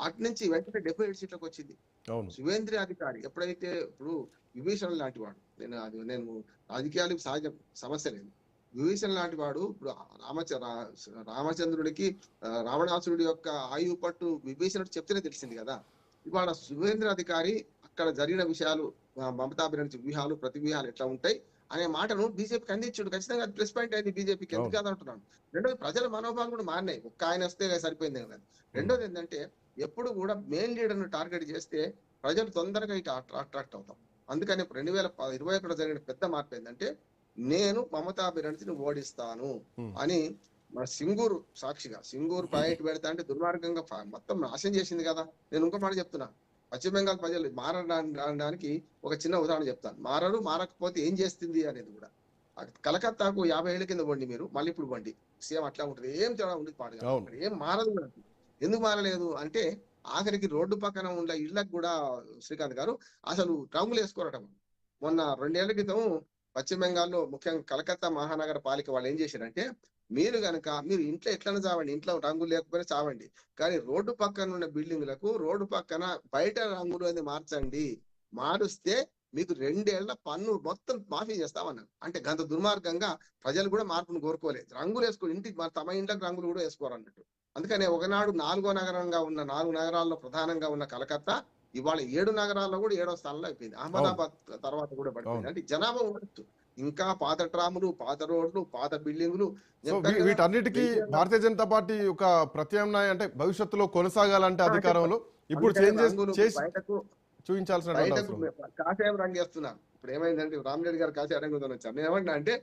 అటు నుంచి వెంటనే 78 సీట్లకు వచ్చింది. శివేంద్ర అధికారి ఎప్పుడైతే ఇప్పుడు విభీషణ్ లాంటి వాడు, నేను రాజకీయాలకు సహజం, సమస్య లేదు. విభీషణ్ లాంటి వాడు ఇప్పుడు రామచంద్రుడికి రావణాసురుడి యొక్క ఆయువు పట్టు విభీషణుడు చెప్తేనే తెలిసింది కదా. ఇవాళ శివేంద్ర అధికారి అక్కడ జరిగిన విషయాలు, మమతా బెనర్జీ వ్యూహాలు ప్రతి వ్యూహాలు ఎట్లా ఉంటాయి అనే మాటను బీజేపీకి అందించాడు. ఖచ్చితంగా అది ప్లస్ పాయింట్ అయింది బీజేపీకి, ఎందుకు కాదంటున్నాను. రెండోది ప్రజల మనోభావాలు కూడా మారినాయి, ఒక్క ఆయన వస్తే సరిపోయింది కదా. రెండోది ఏంటంటే ఎప్పుడు కూడా మెయిన్ లీడర్ను టార్గెట్ చేస్తే ప్రజలు తొందరగా ఇటు అట్రాక్ట్ అవుతాం. అందుకని 2021 జరిగిన పెద్ద మార్పు ఏంటంటే నేను మమతా బెనర్జీని ఓడిస్తాను అని మన సింగూరు సాక్షిగా, సింగూరు బయట పెడతా అంటే దుర్మార్గంగా మొత్తం నాశనం చేసింది కదా. నేను ఇంకో మాట చెప్తున్నా, పశ్చిమ బెంగాల్ ప్రజలు మారడానికి ఒక చిన్న ఉదాహరణ చెప్తాను. మారకపోతే ఏం చేస్తుంది అనేది కూడా. కలకత్తాకు 50 ఏళ్ల కింద వండి మీరు, మళ్ళీ ఇప్పుడు వండి సేమ్ అట్లా ఉంటుంది, ఏం తేడా ఉండదు పాడుగా, ఏం మారదు. ఎందుకు మారలేదు అంటే ఆఖరికి రోడ్డు పక్కన ఉన్న ఇళ్లకు కూడా శ్రీకాంత్ గారు అసలు రంగులు వేసుకోరటం. మొన్న 2 ఏళ్ల క్రితం పశ్చిమ బెంగాల్లో ముఖ్యంగా కలకత్తా మహానగర పాలిక వాళ్ళు ఏం చేశారంటే, మీరు ఇంట్లో ఎట్లనే చావండి, ఇంట్లో రంగులు లేకపోయినా చావండి, కానీ రోడ్డు పక్కన ఉన్న బిల్డింగ్లకు రోడ్డు పక్కన బయట రంగులు అనేది మార్చండి, మారుస్తే మీకు 2 ఏళ్ల పన్ను మొత్తం మాఫీ చేస్తామన్నారు. అంటే గంత దుర్మార్గంగా ప్రజలు కూడా మార్పును కోరుకోలేదు. రంగులు వేసుకో, ఇంటికి తమ ఇంట్లోకి రంగులు కూడా వేసుకోరు అన్నట్టు. అందుకనే ఒకనాడు 4వ నగరంగా ఉన్న 4 నగరాల్లో ప్రధానంగా ఉన్న కలకత్తా ఇవాళ 7 నగరాల్లో కూడా 7వ స్థానంలో అయిపోయింది. అహ్మదాబాద్ తర్వాత కూడా పడిపోయింది. అంటే జనాభా ఉండొచ్చు, ఇంకా పాత ట్రాములు, పాత రోడ్లు, పాత బిల్డింగులు. వీటన్నిటికీ భారతీయ జనతా పార్టీ ఒక ప్రత్యామ్నాయం అంటే భవిష్యత్తులో కొనసాగాలంటే అధికారంలో ఇప్పుడు బయటకు చూపించాల్సిన కాషాయం రంగు వేస్తున్నారు. ఇప్పుడు ఏమైందంటే రామరెడ్డి గారు కాషాయ రంగుతో వచ్చారు. నేను ఏమంటున్నా అంటే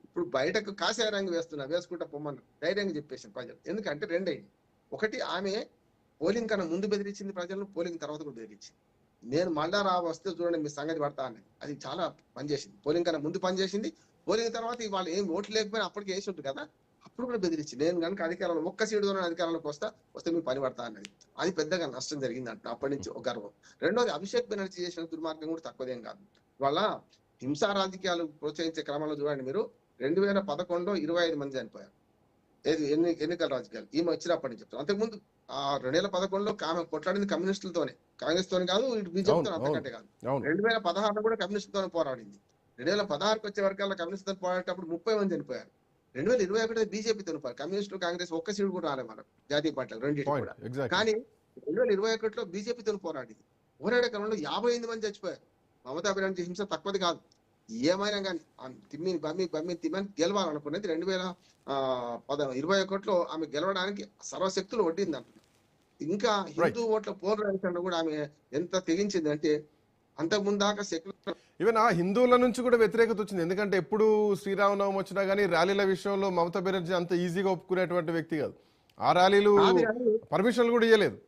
ఇప్పుడు బయటకు కాషాయ రంగు వేసుకుంటా పొమ్మని ధైర్యంగా చెప్పేసింది ప్రజలు. ఎందుకంటే రెండైంది. ఒకటి, ఆమె పోలింగ్ కన్నా ముందు బెదిరించింది ప్రజలను, పోలింగ్ తర్వాత కూడా బెదిరించింది. నేను మళ్ళా వస్తే చూడండి మీ సంగతి పడతా అని. అది చాలా పనిచేసింది. పోలింగ్ కన్నా ముందు పనిచేసింది, పోలింగ్ తర్వాత వాళ్ళు ఏం ఓట్లు లేకపోయినా అప్పటికి వేసి ఉంటుంది కదా, అప్పుడు కూడా బెదిరించింది. నేను కనుక అధికారంలో ఒక్క సీటుతోనే అధికారంలోకి వస్తే మీకు పని పడతా అన్నది. అది పెద్దగా నష్టం జరిగింది అంట. అప్పటి నుంచి ఒక గర్వం. రెండోది, అభిషేక్ బెనర్జీ చేసిన దుర్మార్గం కూడా తక్కువదేం కాదు. వాళ్ళ హింసా రాజకీయాలు ప్రోత్సహించే క్రమంలో చూడండి మీరు, 2011లో 25 మంది చనిపోయారు. ఎన్నికల రాజకీయాలు ఈమె వచ్చినప్పటి నుంచి చెప్తాను. అంతకుముందు 2011లో ఆమె కొట్లాడింది కమ్యూనిస్టులతోనే, కాంగ్రెస్ తోనే కాదు, ఇటు బీజేపీతో అంతకంటే కాదు. 2016లో కూడా కమ్యూనిస్టులతోనే పోరాడింది. 2016కి వచ్చే వరకల్లా కమ్యూనిస్టులతో పోరాడేటప్పుడు 30 మంది చనిపోయారు. 2021 బీజేపీతో కమ్యూనిస్టులు, కాంగ్రెస్ ఒక్క సీటు కూడా రాలే మనకు, జాతీయ పార్టీలు రెండింటి కూడా. కానీ 2021లో బీజేపీతో పోరాడింది. పోరాడే క్రమంలో 58 మంది చచ్చిపోయారు. మమతా బెనర్జీ హింస తక్కువది కాదు. ఏమైనా కానీ తిమ్మని గెలవాలనుకున్నది 2021లో ఆమె గెలవడానికి సర్వశక్తులు వడ్డింది అంటున్నారు. ఇంకా హిందూ ఓట్ల పోరాటంలో కూడా ఆమె ఎంత తెగించింది అంటే, అంతకుముందు దాకా సెక్యులర్, ఈవెన్ హిందువుల నుంచి కూడా వ్యతిరేకత వచ్చింది. ఎందుకంటే ఎప్పుడు శ్రీరామనవమి వచ్చినా కానీ ర్యాలీల విషయంలో మమతా బెనర్జీ అంత ఈజీగా ఒప్పుకునేటువంటి వ్యక్తి కాదు. ఆ ర్యాలీలు పర్మిషన్లు కూడా ఇవ్వలేదు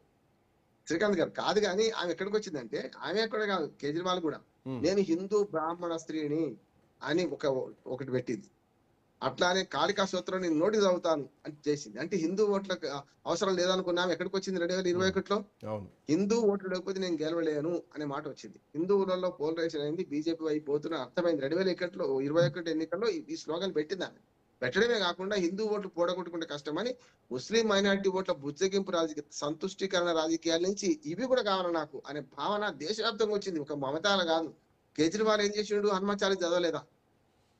శ్రీకాంత్ గారు. కాదు కానీ ఆమె ఎక్కడికి వచ్చిందంటే, ఆమె ఎక్కడ కాదు, కేజ్రీవాల్ కూడా నేను హిందూ బ్రాహ్మణ స్త్రీని అని ఒకటి పెట్టింది. అట్లానే కాళికా సూత్రం నేను నోటి చదువుతాను అని చేసింది. అంటే హిందూ ఓట్లకు అవసరం లేదనుకున్నా ఎక్కడికి వచ్చింది 2021లో. హిందూ ఓట్లు లేకపోతే నేను గెలవలేను అనే మాట వచ్చింది. హిందువులలో పోలరైజేషన్ అయింది, బీజేపీ వైపు పోతున్న అర్థమైంది. 2021 ఎన్నికల్లో ఈ స్లోగన్ పెట్టింది ఆమె. పెట్టడమే కాకుండా హిందూ ఓట్లు పోడగొట్టుకుంటే కష్టమని ముస్లిం మైనారిటీ ఓట్ల బుజ్జగింపు సంతుష్టీకరణ రాజకీయాల నుంచి ఇవి కూడా కావాలి నాకు అనే భావన దేశవ్యాప్తంగా వచ్చింది. ఒక మమతాల కాదు. కేజ్రీవాల్ ఏం చేసిండు, హనుమాచార్య చదవలేదా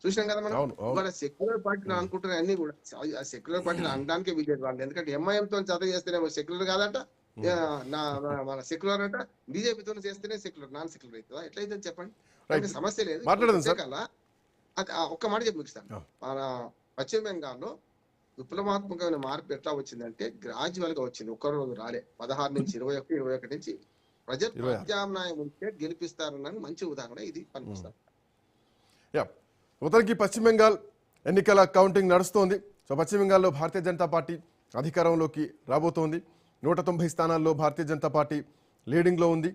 చూసినాం కదా మనం. ఇవాళ సెక్యులర్ పార్టీలు అనుకుంటున్న అన్ని కూడా సెక్యులర్ పార్టీలు అనడానికే వీలేదు వాళ్ళు. ఎందుకంటే ఎంఐఎంతో చదువు చేస్తేనే సెక్యులర్ కాదట, మన సెక్యులర్ అంట, బీజేపీతో చేస్తేనే సెక్యులర్, నాన్ సెక్యులర్ అవుతుందా? ఎట్లయితే చెప్పండి, సమస్య లేదు. ఒక్క మాట చెప్పి ముగిస్తాను. మన పశ్చిమ బెంగాల్లో విప్లవాత్మకమైన మార్పు ఎట్లా వచ్చిందంటే గ్రాడ్యువల్ గా వచ్చింది, ఒక్క రోజు రాలే. 16 నుంచి 21 నుంచి ప్రజలు ప్రత్యామ్నాయం ఉంటే గెలిపిస్తారన్న మంచి ఉదాహరణ ఇది పనిపిస్తారు. మొత్తానికి పశ్చిమ బెంగాల్ ఎన్నికల కౌంటింగ్ నడుస్తోంది. సో పశ్చిమ బెంగాల్లో భారతీయ జనతా పార్టీ అధికారంలోకి రాబోతోంది. 190 స్థానాల్లో భారతీయ జనతా పార్టీ లీడింగ్లో ఉంది.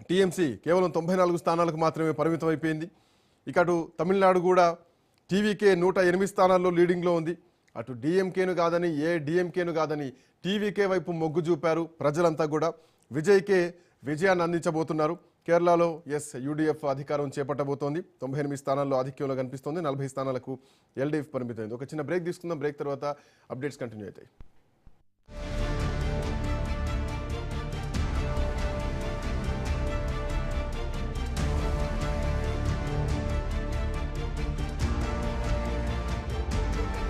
టీఎంసీ కేవలం 94 స్థానాలకు మాత్రమే పరిమితం అయిపోయింది. ఇక అటు తమిళనాడు కూడా టీవీకే 108 స్థానాల్లో లీడింగ్లో ఉంది. అటు డిఎంకేను కాదని డిఎంకేను కాదని టీవీకే వైపు మొగ్గు చూపారు ప్రజలంతా కూడా. విజయ్కే విజయాన్ని అందించబోతున్నారు. కేరళలో యూడీఎఫ్ అధికారం చేపట్టబోతోంది. 98 స్థానాల్లో ఆధిక్యంలో కనిపిస్తోంది. 40 స్థానాలకు ఎల్డీఎఫ్ పరిమితమైంది. ఒక చిన్న బ్రేక్ తీసుకుందాం. బ్రేక్ తర్వాత అప్డేట్స్ కంటిన్యూ అవుతాయి.